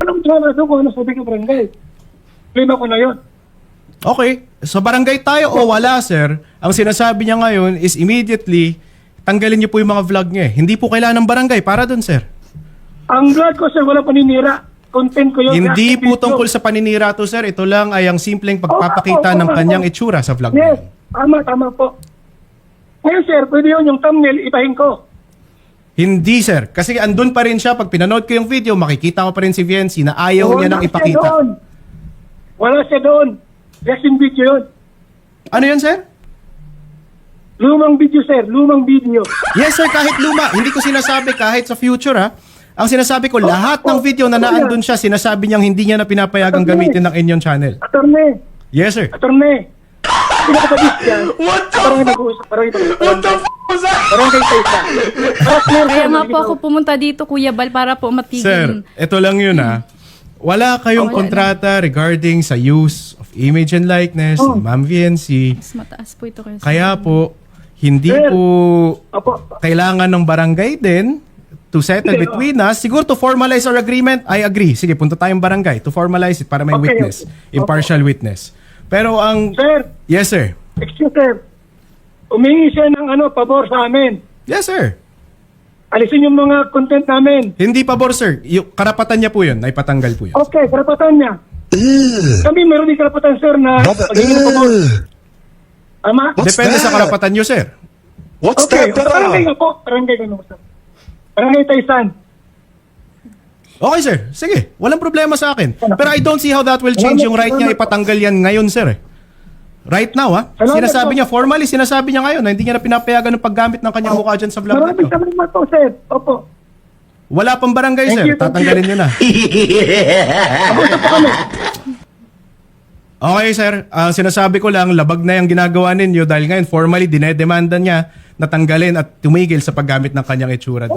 Anong tsara doon kung ano sabi ko barangay? Klima ko na yun. Okay. Sa barangay tayo o wala, sir, ang sinasabi niya ngayon is immediately, tanggalin niyo po yung mga vlog niya. Hindi po kailangan ng barangay para dun, sir. Ang vlog ko, sir, wala paninira. Content ko yun. Hindi po Video. tungkol sa paninira to, sir. Ito lang ay ang simpleng pagpapakita ng kanyang itsura sa vlog Yes, niya. tama po. Ngayon, sir, pwede yun yung thumbnail, ibahin ko. Hindi, sir. Kasi andun pa rin siya. Pag pinanood ko yung video, makikita ko pa rin si Viency na ayaw niya nang Wala siya ipakita. doon. Wala siya doon. Reaction video yun. Ano yun, sir? Lumang video, sir. Lumang video. Yes, sir. Kahit luma. Hindi ko sinasabi kahit sa future, ha. Ang sinasabi ko, lahat ng video na naandun siya, sinasabi niyang hindi niya na pinapayagang gamitin ng inyong channel. Attorney. Yes, sir. Attorney. Pinakababis yan. Parang nag-uusap. Parang kay Taysa. Kaya nga po ako pumunta dito, Kuya Bal, para po matigil. Sir, ito lang yun, ha. Wala kayong Wala kontrata regarding sa use of image and likeness ni Ma'am Viency. Mas mataas po ito. Kaya po, hindi Sir. po Opo. kailangan ng barangay din to settle Hindi, between us. Siguro to formalize our agreement, I agree. Sige, punta tayong barangay to formalize it para may Okay, witness. okay. Impartial witness. Pero ang... Sir, Yes, sir. excuse sir. Umingi siya ng pabor sa amin. Yes, sir. Alisin yung mga content namin. Hindi pabor, sir. Yung karapatan niya po yun, na ipatanggal po yun. Okay, karapatan niya. Kami meron din karapatan, sir, na pagiging pabor. Tama? Depende sa karapatan niyo, sir. What's Okay, that? barangay nga po. Barangay ganun, sir. Barangay Taysan. Okay, sir. Sige. Walang problema sa akin. Pero I don't see how that will change yung right niya ipatanggal yan ngayon, sir. Right now, ha? Sinasabi niya, formally, sinasabi niya ngayon na hindi niya na pinapayagan ng paggamit ng kanyang mukha dyan sa vlog na Maraming to. salamat po, sir. Opo. Wala pang barangay, Thank sir. you, thank Tatanggalin niyo na. Okay, sir. Ang sinasabi ko lang, labag na yung ginagawa ninyo dahil ngayon formally dinedemanda niya na tanggalin at tumigil sa paggamit ng kanyang itsura.